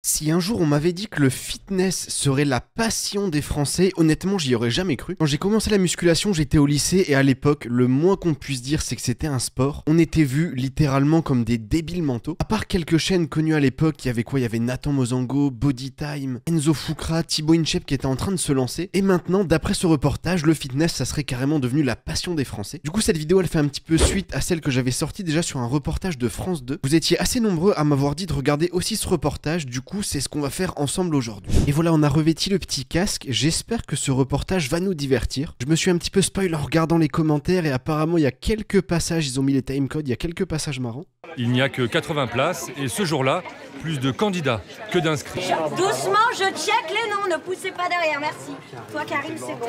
Si un jour on m'avait dit que le fitness serait la passion des Français, honnêtement j'y aurais jamais cru. Quand j'ai commencé la musculation, j'étais au lycée et à l'époque, le moins qu'on puisse dire c'est que c'était un sport. On était vus littéralement comme des débiles mentaux. À part quelques chaînes connues à l'époque, il y avait quoi? Il y avait Nathan Mozango, Bodytime, Enzo Fukra, Thibaut InShape qui était en train de se lancer. Et maintenant, d'après ce reportage, le fitness ça serait carrément devenu la passion des Français. Du coup cette vidéo elle fait un petit peu suite à celle que j'avais sortie déjà sur un reportage de France 2. Vous étiez assez nombreux à m'avoir dit de regarder aussi ce reportage, du coup c'est ce qu'on va faire ensemble aujourd'hui. Et voilà, on a revêti le petit casque, j'espère que ce reportage va nous divertir. Je me suis un petit peu spoil en regardant les commentaires et apparemment il y a quelques passages, ils ont mis les timecodes, il y a quelques passages marrants. Il n'y a que 80 places et ce jour-là, plus de candidats que d'inscrits. Doucement, je check les noms, ne poussez pas derrière, merci. Toi Karim, c'est bon.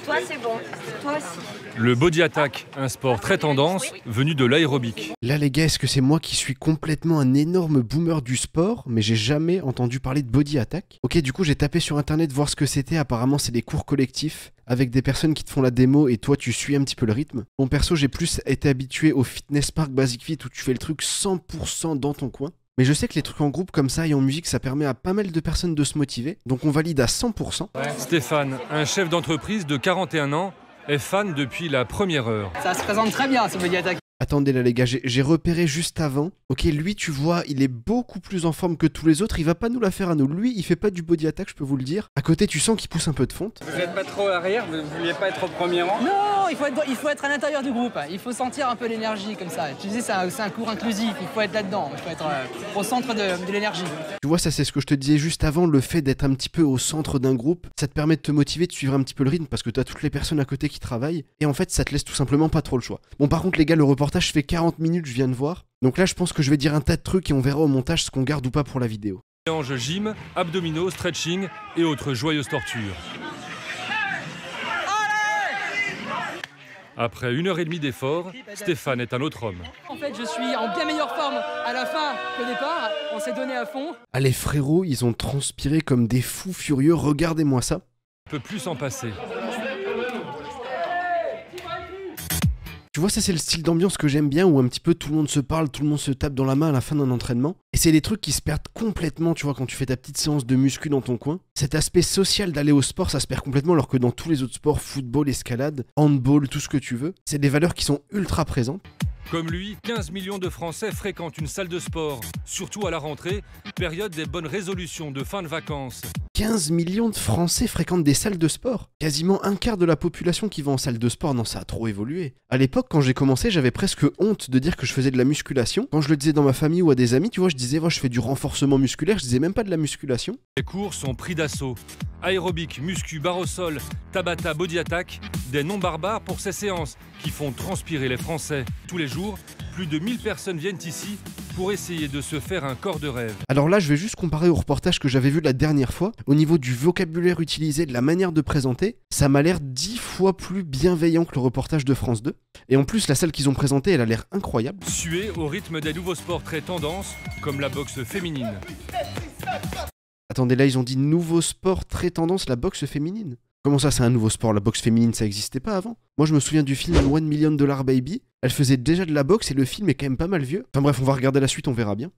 Toi c'est bon. Toi aussi. Le body attack, un sport très tendance, venu de l'aérobic. Là les gars, est-ce que c'est moi qui suis complètement un énorme boomer du sport, mais j'ai jamais entendu parler de body attack? Ok, du coup j'ai tapé sur internet voir ce que c'était, apparemment c'est des cours collectifs avec des personnes qui te font la démo et toi tu suis un petit peu le rythme. Bon perso j'ai plus été habitué au fitness park Basic Fit où tu fais le truc 100% dans ton coin. Mais je sais que les trucs en groupe comme ça et en musique ça permet à pas mal de personnes de se motiver, donc on valide à 100%. Stéphane, un chef d'entreprise de 41 ans, est fan depuis la première heure. Ça se présente très bien ce body attack. Attendez là les gars, j'ai repéré juste avant. Ok, lui tu vois, il est beaucoup plus en forme que tous les autres, il va pas nous la faire à nous. Lui, il fait pas du body attack, je peux vous le dire. À côté, tu sens qu'il pousse un peu de fonte. Vous êtes pas trop arrière, vous vouliez pas être au premier rang? Non, il faut être à l'intérieur du groupe. Il faut sentir un peu l'énergie comme ça. Tu disais, c'est un cours inclusif, il faut être là-dedans. Il faut être au centre de l'énergie. Tu vois, ça c'est ce que je te disais juste avant, le fait d'être un petit peu au centre d'un groupe, ça te permet de te motiver, de suivre un petit peu le rythme parce que t'as toutes les personnes à côté qui travaillent. Et en fait, ça te laisse tout simplement pas trop le choix. Bon, par contre, les gars, le reportage fait 40 minutes, je viens de voir. Donc là, je pense que je vais dire un tas de trucs et on verra au montage ce qu'on garde ou pas pour la vidéo. Mélange gym, abdominaux, stretching et autres joyeuses tortures. Après 1h30 d'effort, Stéphane est un autre homme. En fait, je suis en bien meilleure forme à la fin qu'au départ. On s'est donné à fond. Ah, les frérots, ils ont transpiré comme des fous furieux, regardez-moi ça. On peut plus s'en passer. Tu vois, ça c'est le style d'ambiance que j'aime bien où un petit peu tout le monde se parle, tout le monde se tape dans la main à la fin d'un entraînement. Et c'est des trucs qui se perdent complètement, tu vois, quand tu fais ta petite séance de muscu dans ton coin. Cet aspect social d'aller au sport, ça se perd complètement alors que dans tous les autres sports, football, escalade, handball, tout ce que tu veux, c'est des valeurs qui sont ultra présentes. Comme lui, 15 millions de Français fréquentent une salle de sport, surtout à la rentrée, période des bonnes résolutions de fin de vacances. 15 millions de Français fréquentent des salles de sport. Quasiment un quart de la population qui va en salle de sport, non ça a trop évolué. À l'époque quand j'ai commencé j'avais presque honte de dire que je faisais de la musculation. Quand je le disais dans ma famille ou à des amis, tu vois, je disais je fais du renforcement musculaire, je disais même pas de la musculation. Les cours sont pris d'assaut. Aérobic, muscu, barre au sol, tabata, body attack, des noms barbares pour ces séances qui font transpirer les Français. Tous les jours, plus de 1000 personnes viennent ici pour essayer de se faire un corps de rêve. Alors là, je vais juste comparer au reportage que j'avais vu la dernière fois. Au niveau du vocabulaire utilisé, de la manière de présenter, ça m'a l'air 10 fois plus bienveillant que le reportage de France 2. Et en plus, la salle qu'ils ont présentée, elle a l'air incroyable. Suer au rythme des nouveaux sports très tendance, comme la boxe féminine. Attendez, là, ils ont dit nouveau sport très tendance, la boxe féminine. Comment ça, c'est un nouveau sport? La boxe féminine, ça existait pas avant? Moi, je me souviens du film $1 Million Baby. Elle faisait déjà de la boxe et le film est quand même pas mal vieux. Enfin bref, on va regarder la suite, on verra bien.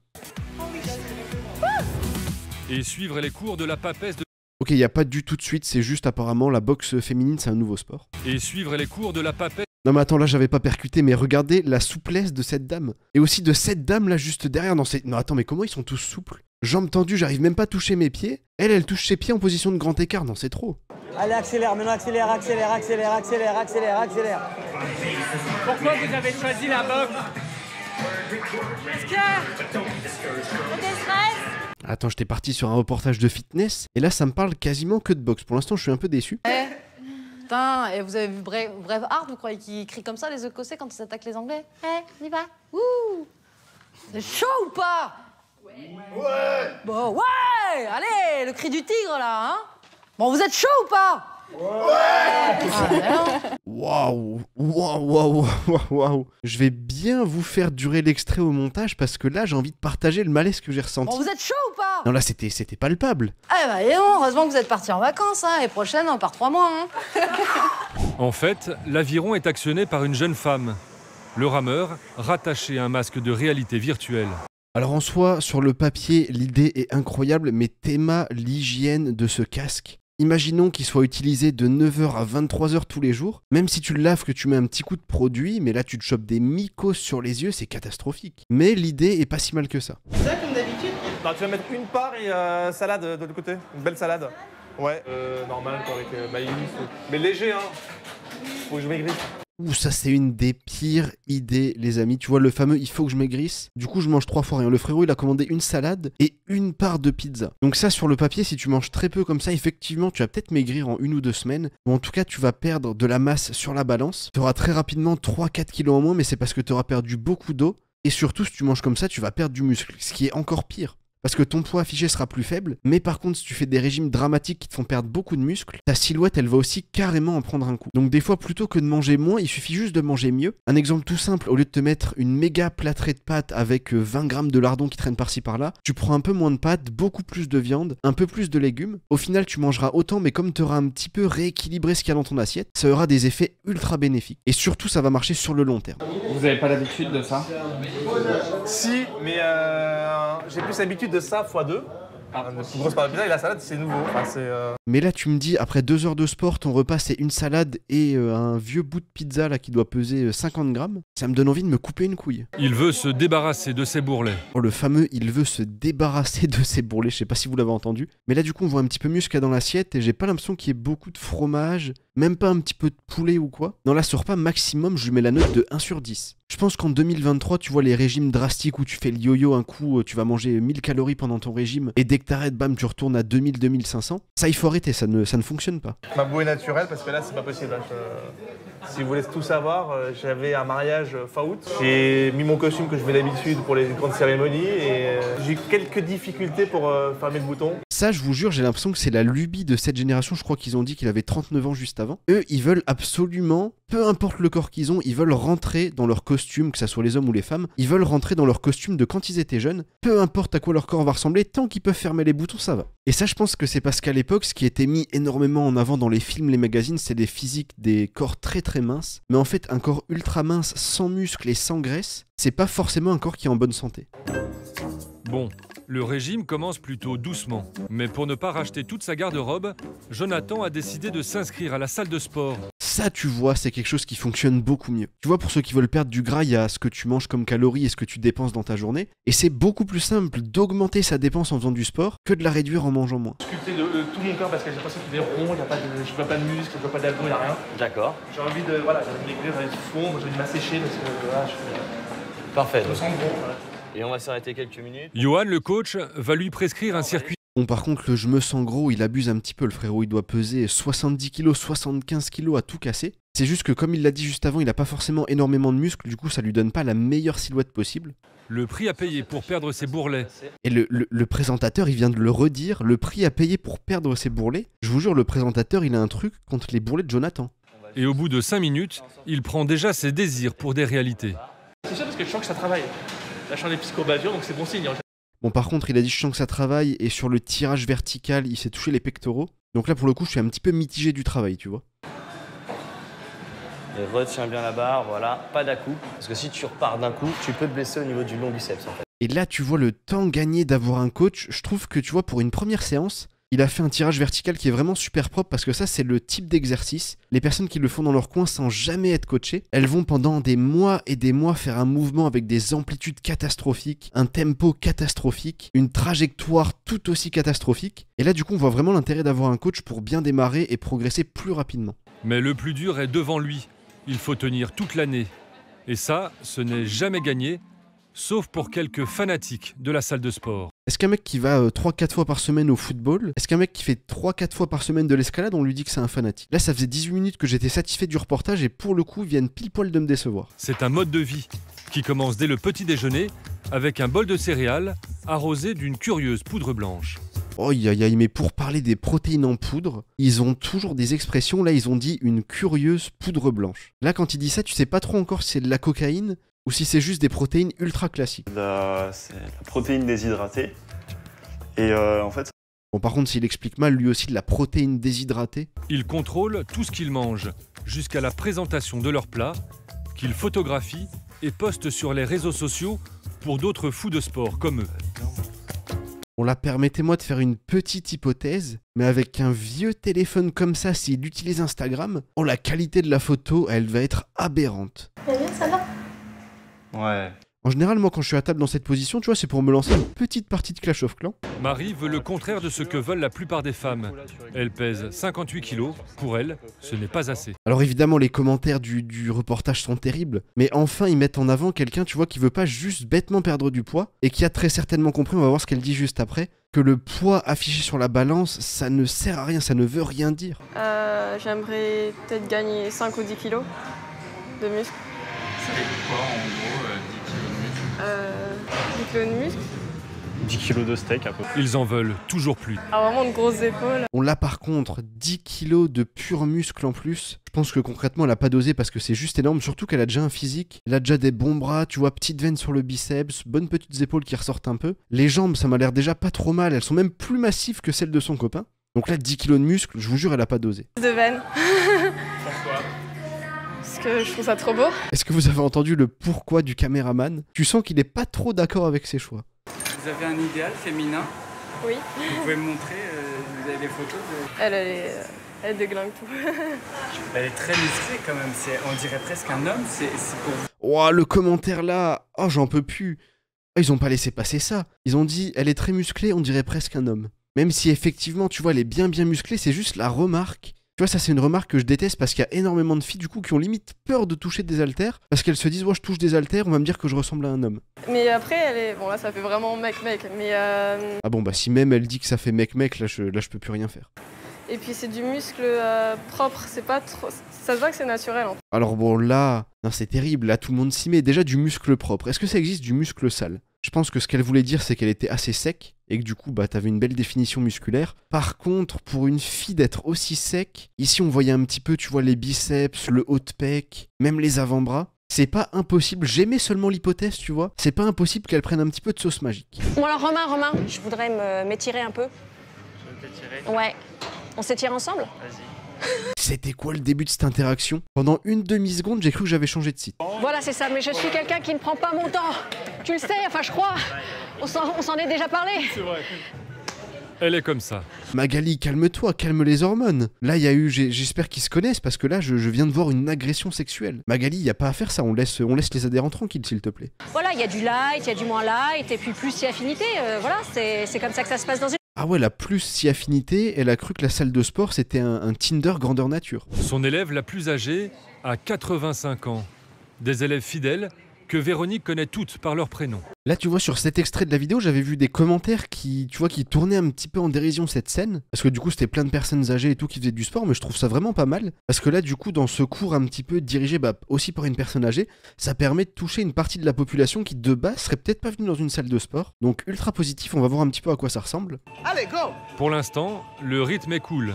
Et suivre les cours de la papesse de... Ok, il n'y a pas du tout de suite, c'est juste apparemment la boxe féminine, c'est un nouveau sport. Et suivre les cours de la papesse... Non mais attends, là j'avais pas percuté, mais regardez la souplesse de cette dame. Et aussi de cette dame là juste derrière. Non attends, mais comment ils sont tous souples? Jambes tendues, j'arrive même pas à toucher mes pieds. Elle touche ses pieds en position de grand écart, non c'est trop. Allez, accélère, maintenant accélère, accélère, accélère, accélère, accélère, accélère. Pourquoi vous avez choisi la boxe? Attends, j'étais parti sur un reportage de fitness, et là ça me parle quasiment que de boxe. Pour l'instant je suis un peu déçu. Putain, et vous avez vu Braveheart, vous croyez qu'ils crient comme ça les Écossais quand ils attaquent les Anglais? On y va. Ouh. C'est chaud ou pas? Ouais. Bon, ouais. Allez, le cri du tigre là, hein. Bon, vous êtes chaud ou pas? Ouais. Waouh, waouh, waouh, waouh. Je vais bien vous faire durer l'extrait au montage parce que là j'ai envie de partager le malaise que j'ai ressenti. Bon, vous êtes chaud ou pas? Non là c'était palpable. Eh bah, et non, heureusement que vous êtes partis en vacances, hein. Et prochaine, on part 3 mois, hein. En fait, l'aviron est actionné par une jeune femme. Le rameur, rattaché à un masque de réalité virtuelle. Alors en soi, sur le papier, l'idée est incroyable, mais t'aimas l'hygiène de ce casque. Imaginons qu'il soit utilisé de 9h à 23h tous les jours. Même si tu le laves, que tu mets un petit coup de produit, mais là tu te chopes des mycoses sur les yeux, c'est catastrophique. Mais l'idée est pas si mal que ça. C'est ça comme d'habitude? Non, tu vas mettre une part et salade de l'autre côté. Une belle salade. Ouais. Normal quoi, avec maïs. Mais léger, hein. Faut que je maigrisse. Ouh, ça c'est une des pires idées, les amis. Tu vois, le fameux « il faut que je maigrisse ». Du coup, je mange 3 fois rien. Le frérot, il a commandé une salade et une part de pizza. Donc ça, sur le papier, si tu manges très peu comme ça, effectivement, tu vas peut-être maigrir en 1 ou 2 semaines. Ou en tout cas, tu vas perdre de la masse sur la balance. Tu auras très rapidement 3-4 kilos en moins, mais c'est parce que tu auras perdu beaucoup d'eau. Et surtout, si tu manges comme ça, tu vas perdre du muscle, ce qui est encore pire. Parce que ton poids affiché sera plus faible, mais par contre si tu fais des régimes dramatiques qui te font perdre beaucoup de muscles, ta silhouette elle va aussi carrément en prendre un coup. Donc des fois plutôt que de manger moins, il suffit juste de manger mieux. Un exemple tout simple, au lieu de te mettre une méga plâtrée de pâtes avec 20 grammes de lardons qui traînent par-ci par-là, tu prends un peu moins de pâtes, beaucoup plus de viande, un peu plus de légumes. Au final tu mangeras autant, mais comme tu auras un petit peu rééquilibré ce qu'il y a dans ton assiette, ça aura des effets ultra bénéfiques. Et surtout ça va marcher sur le long terme. Vous avez pas l'habitude de ça? Si, mais j'ai plus l'habitude de ça x2. Une plus grosse part de pizza et la salade c'est nouveau. Enfin, Mais là tu me dis, après 2 heures de sport, ton repas c'est une salade et un vieux bout de pizza là qui doit peser 50 grammes. Ça me donne envie de me couper une couille. Il veut se débarrasser de ses bourrelets. Oh, le fameux il veut se débarrasser de ses bourrelets, je sais pas si vous l'avez entendu. Mais là du coup on voit un petit peu mieux ce qu'il y a dans l'assiette et j'ai pas l'impression qu'il y ait beaucoup de fromage, même pas un petit peu de poulet ou quoi. Dans la ce repas maximum je lui mets la note de 1 sur 10. Je pense qu'en 2023 tu vois les régimes drastiques où tu fais le yo-yo un coup, tu vas manger 1000 calories pendant ton régime et dès que t'arrêtes bam tu retournes à 2000-2500. Ça il faut arrêter, ça ne fonctionne pas. ma boue est naturelle parce que là c'est pas possible. Si vous voulez tout savoir, j'avais un mariage fin août. J'ai mis mon costume que je mets d'habitude pour les grandes cérémonies et j'ai eu quelques difficultés pour fermer le bouton. Ça, je vous jure, j'ai l'impression que c'est la lubie de cette génération. Je crois qu'ils ont dit qu'il avait 39 ans juste avant. Eux, ils veulent absolument, peu importe le corps qu'ils ont, ils veulent rentrer dans leur costume, que ça soit les hommes ou les femmes, ils veulent rentrer dans leur costume de quand ils étaient jeunes. Peu importe à quoi leur corps va ressembler, tant qu'ils peuvent fermer les boutons, ça va. Et ça, je pense que c'est parce qu'à l'époque, ce qui était mis énormément en avant dans les films, les magazines, c'est des physiques, des corps très très minces. Mais en fait, un corps ultra mince, sans muscles et sans graisse, c'est pas forcément un corps qui est en bonne santé. Bon, le régime commence plutôt doucement. Mais pour ne pas racheter toute sa garde-robe, Jonathan a décidé de s'inscrire à la salle de sport. Ça, tu vois, c'est quelque chose qui fonctionne beaucoup mieux. Tu vois, pour ceux qui veulent perdre du gras, il y a ce que tu manges comme calories et ce que tu dépenses dans ta journée. Et c'est beaucoup plus simple d'augmenter sa dépense en faisant du sport que de la réduire en mangeant moins. Sculpter tout mon corps parce que j'ai l'impression qu'il est rond, je vois pas de muscles, je vois pas d'abdos, il n'y a rien. D'accord. J'ai envie de maigrir, d'aller sous fond, j'ai envie de m'assécher parce que là, Parfait. je me sens gros. Voilà. Et on va s'arrêter quelques minutes. Johan, le coach, va lui prescrire un circuit. Bon, par contre, le je me sens gros, il abuse un petit peu, le frérot. Il doit peser 70 kg, 75 kg à tout casser. C'est juste que, comme il l'a dit juste avant, il a pas forcément énormément de muscles, du coup, ça lui donne pas la meilleure silhouette possible. Le prix à payer pour perdre ses bourrelets. Et le présentateur, il vient de le redire, le prix à payer pour perdre ses bourrelets. Je vous jure, le présentateur, il a un truc contre les bourrelets de Jonathan. Et au bout de 5 minutes, il prend déjà ses désirs pour des réalités. C'est sûr parce que je sens que ça travaille. Là, je sens les petites courbatures, donc c'est bon signe. Bon, par contre, il a dit je sens que ça travaille, et sur le tirage vertical, il s'est touché les pectoraux. Donc là, pour le coup, je suis un petit peu mitigé du travail, tu vois. Et retiens bien la barre, voilà, pas d'à-coup. Parce que si tu repars d'un coup, tu peux te blesser au niveau du long biceps en fait. Et là, tu vois le temps gagné d'avoir un coach. Je trouve que, tu vois, pour une première séance, il a fait un tirage vertical qui est vraiment super propre parce que ça, c'est le type d'exercice. Les personnes qui le font dans leur coin sans jamais être coachées, elles vont pendant des mois et des mois faire un mouvement avec des amplitudes catastrophiques, un tempo catastrophique, une trajectoire tout aussi catastrophique. Et là, du coup, on voit vraiment l'intérêt d'avoir un coach pour bien démarrer et progresser plus rapidement. Mais le plus dur est devant lui. Il faut tenir toute l'année. Et ça, ce n'est jamais gagné, sauf pour quelques fanatiques de la salle de sport. Est-ce qu'un mec qui va 3-4 fois par semaine au football, est-ce qu'un mec qui fait 3-4 fois par semaine de l'escalade, on lui dit que c'est un fanatique? Là, ça faisait 18 minutes que j'étais satisfait du reportage et pour le coup, ils viennent pile poil de me décevoir. C'est un mode de vie qui commence dès le petit déjeuner avec un bol de céréales arrosé d'une curieuse poudre blanche. Oh aïe aïe, mais pour parler des protéines en poudre, ils ont toujours des expressions. Là, ils ont dit une curieuse poudre blanche. Là, quand ils disent ça, tu sais pas trop encore si c'est de la cocaïne ou si c'est juste des protéines ultra classiques. C'est la protéine déshydratée. Et en fait... Bon, par contre, s'il explique mal, lui aussi, de la protéine déshydratée. Il contrôle tout ce qu'ils mangent, jusqu'à la présentation de leur plat, qu'ils photographient et postent sur les réseaux sociaux pour d'autres fous de sport comme eux. Bon là, permettez-moi de faire une petite hypothèse, mais avec un vieux téléphone comme ça, s'il utilise Instagram, oh la qualité de la photo, elle va être aberrante. Ça va? Ouais. En général, moi quand je suis à table dans cette position, tu vois, c'est pour me lancer une petite partie de Clash of Clans. Marie veut le contraire de ce que veulent la plupart des femmes. Elle pèse 58 kilos. Pour elle, ce n'est pas assez. Alors évidemment, les commentaires du reportage sont terribles, mais enfin ils mettent en avant quelqu'un, tu vois, qui veut pas juste bêtement perdre du poids, et qui a très certainement compris, on va voir ce qu'elle dit juste après, que le poids affiché sur la balance, ça ne sert à rien, ça ne veut rien dire. J'aimerais peut-être gagner 5 ou 10 kilos de muscle. Ça fait quoi en gros 10 kilos de muscle. 10 kilos de steak à peu près. Ils en veulent toujours plus. Ah, vraiment de grosses épaules. On l'a par contre, 10 kilos de pur muscle en plus. Je pense que concrètement elle a pas dosé parce que c'est juste énorme, surtout qu'elle a déjà un physique. Elle a déjà des bons bras, tu vois, petites veines sur le biceps, bonnes petites épaules qui ressortent un peu. Les jambes, ça m'a l'air déjà pas trop mal, elles sont même plus massives que celles de son copain. Donc là, 10 kilos de muscle, je vous jure, elle a pas dosé. De veines. Pourquoi? Parce que je trouve ça trop beau. Est-ce que vous avez entendu le pourquoi du caméraman? Tu sens qu'il est pas trop d'accord avec ses choix. Vous avez un idéal féminin? Oui. Vous pouvez me montrer, vous avez des photos de... Elle déglingue tout. Elle est très musclée quand même, on dirait presque un homme, c'est pour vous. Oh, le commentaire là, oh j'en peux plus. Oh, ils ont pas laissé passer ça. Ils ont dit, elle est très musclée, on dirait presque un homme. Même si effectivement, tu vois, elle est bien musclée, c'est juste la remarque. Tu vois, ça c'est une remarque que je déteste parce qu'il y a énormément de filles du coup qui ont limite peur de toucher des haltères parce qu'elles se disent, ouais, je touche des haltères, on va me dire que je ressemble à un homme. Mais après, elle est... Bon là, ça fait vraiment mec, mais... Ah bon, bah si même elle dit que ça fait mec, là je peux plus rien faire. Et puis c'est du muscle propre, c'est pas trop... Ça se voit que c'est naturel en fait. Alors bon là, non c'est terrible, là tout le monde s'y met. Déjà du muscle propre, est-ce que ça existe du muscle sale? Je pense que ce qu'elle voulait dire c'est qu'elle était assez sec et que du coup bah t'avais une belle définition musculaire. Par contre, pour une fille d'être aussi sec, ici on voyait un petit peu, tu vois, les biceps, le haut de pec, même les avant-bras. C'est pas impossible, j'aimais seulement l'hypothèse, tu vois. C'est pas impossible qu'elle prenne un petit peu de sauce magique. Bon alors Romain, je voudrais m'étirer un peu. Je vais t'étirer. Ouais. On s'étire ensemble? Vas-y. C'était quoi le début de cette interaction? Pendant une demi-seconde, j'ai cru que j'avais changé de site. Voilà, c'est ça, mais je suis quelqu'un qui ne prend pas mon temps. Tu le sais, enfin je crois. On s'en est déjà parlé. C'est vrai. Elle est comme ça. Magali, calme-toi, calme les hormones. Là, il y a eu, j'espère qu'ils se connaissent, parce que là, je viens de voir une agression sexuelle. Magali, il n'y a pas à faire ça, on laisse les adhérents tranquilles, s'il te plaît. Voilà, il y a du light, il y a du moins light, et puis plus si affinité. Voilà, c'est comme ça que ça se passe dans une... Ah ouais, la plus si affinité, elle a cru que la salle de sport, c'était un Tinder grandeur nature. Son élève la plus âgée a 85 ans. Des élèves fidèles que Véronique connaît toutes par leur prénom. Là, tu vois, sur cet extrait de la vidéo, j'avais vu des commentaires qui tournaient un petit peu en dérision cette scène. Parce que du coup, c'était plein de personnes âgées et tout qui faisaient du sport, mais je trouve ça vraiment pas mal. Parce que là, du coup, dans ce cours un petit peu dirigé aussi par une personne âgée, ça permet de toucher une partie de la population qui, de base, serait peut-être pas venue dans une salle de sport. Donc, ultra positif, on va voir un petit peu à quoi ça ressemble. Allez, go! Pour l'instant, le rythme est cool.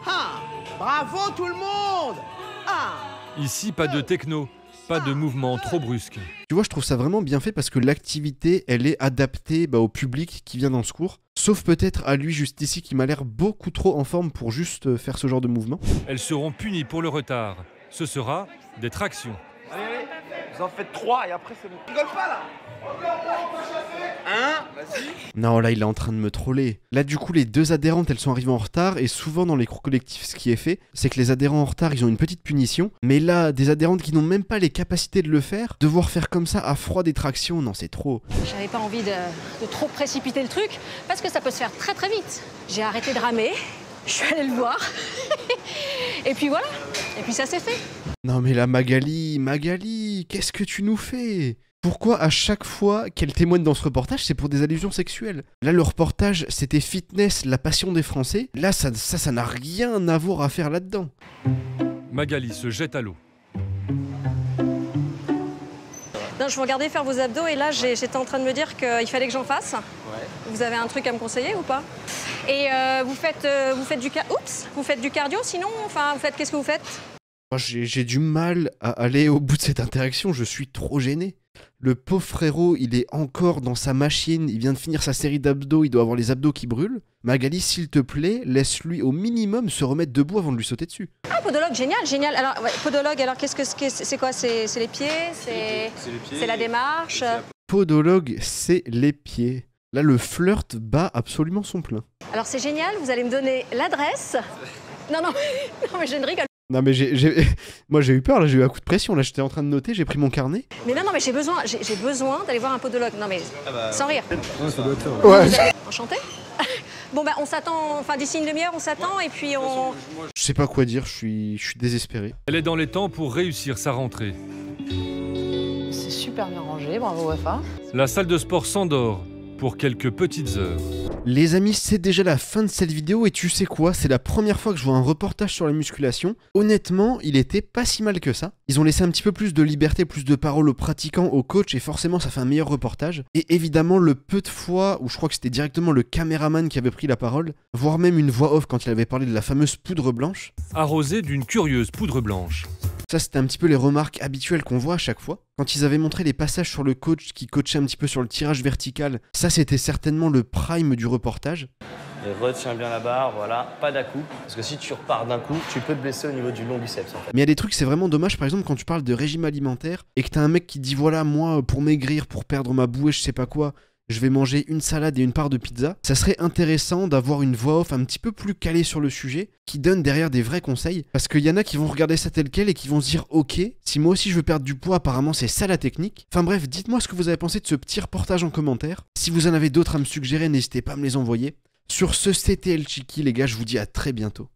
Ah, bravo tout le monde! Ah. Ici, pas de techno. Pas de mouvement trop brusque. Tu vois, je trouve ça vraiment bien fait parce que l'activité, elle est adaptée au public qui vient dans ce cours. Sauf peut-être à lui juste ici qui m'a l'air beaucoup trop en forme pour juste faire ce genre de mouvement. Elles seront punies pour le retard. Ce sera des tractions. Allez, vous en faites 3 et après c'est bon. Rigole pas là! Hein? Vas-y. Non, là, il est en train de me troller. Là, du coup, les deux adhérentes, elles sont arrivées en retard. Et souvent, dans les cours collectifs, ce qui est fait, c'est que les adhérents en retard, ils ont une petite punition. Mais là, des adhérentes qui n'ont même pas les capacités de le faire, devoir faire comme ça à froid des tractions, non, c'est trop. J'avais pas envie de trop précipiter le truc, parce que ça peut se faire très très vite. J'ai arrêté de ramer, je suis allée le voir. Et puis voilà, et puis ça s'est fait. Non mais là, Magali, qu'est-ce que tu nous fais? Pourquoi à chaque fois qu'elle témoigne dans ce reportage, c'est pour des allusions sexuelles? Là, le reportage, c'était fitness, la passion des Français. Là, ça n'a rien à voir à faire là-dedans. Magali se jette à l'eau. Non, je vous regardais faire vos abdos et là, j'étais en train de me dire qu'il fallait que j'en fasse. Ouais. Vous avez un truc à me conseiller ou pas? Et vous faites du cardio sinon? Enfin, qu'est-ce que vous faites? J'ai du mal à aller au bout de cette interaction, je suis trop gêné. Le pauvre frérot, il est encore dans sa machine, il vient de finir sa série d'abdos, il doit avoir les abdos qui brûlent. Magali, s'il te plaît, laisse-lui au minimum se remettre debout avant de lui sauter dessus. Ah, podologue, génial, génial. Alors, ouais, podologue, alors qu'est-ce que c'est quoi? C'est les pieds? C'est la démarche? Podologue, c'est les pieds. Là, le flirt bat absolument son plein. Alors, c'est génial, vous allez me donner l'adresse. Non, non, non, mais je ne rigole. Non mais moi j'ai eu peur, là j'ai eu un coup de pression, là j'étais en train de noter, j'ai pris mon carnet. Mais non, non, mais j'ai besoin d'aller voir un podologue. Non mais, sans rire. Ouais, ça doit être ça. Ouais. Enchanté. Bon bah on s'attend, enfin d'ici une demi-heure on s'attend et puis on... Je sais pas quoi dire, je suis désespéré. Elle est dans les temps pour réussir sa rentrée. C'est super bien rangé, bravo WFA. La salle de sport s'endort pour quelques petites heures. Les amis, c'est déjà la fin de cette vidéo et tu sais quoi, c'est la première fois que je vois un reportage sur la musculation. Honnêtement, il était pas si mal que ça. Ils ont laissé un petit peu plus de liberté, plus de parole aux pratiquants, aux coachs et forcément ça fait un meilleur reportage. Et évidemment, le peu de fois où je crois que c'était directement le caméraman qui avait pris la parole, voire même une voix off quand il avait parlé de la fameuse poudre blanche. Arrosé d'une curieuse poudre blanche. Ça, c'était un petit peu les remarques habituelles qu'on voit à chaque fois. Quand ils avaient montré les passages sur le coach qui coachait un petit peu sur le tirage vertical, ça c'était certainement le prime du reportage. Et retiens bien la barre, voilà, pas d'à-coup. Parce que si tu repars d'un coup, tu peux te blesser au niveau du long biceps en fait. Mais il y a des trucs, c'est vraiment dommage, par exemple quand tu parles de régime alimentaire et que t'as un mec qui dit voilà, moi pour maigrir, pour perdre ma bouée, je sais pas quoi, je vais manger une salade et une part de pizza. Ça serait intéressant d'avoir une voix off un petit peu plus calée sur le sujet, qui donne derrière des vrais conseils. Parce qu'il y en a qui vont regarder ça tel quel et qui vont se dire ok, si moi aussi je veux perdre du poids, apparemment c'est ça la technique. Enfin bref, dites-moi ce que vous avez pensé de ce petit reportage en commentaire. Si vous en avez d'autres à me suggérer, n'hésitez pas à me les envoyer. Sur ce, c'était El Chiqui les gars, je vous dis à très bientôt.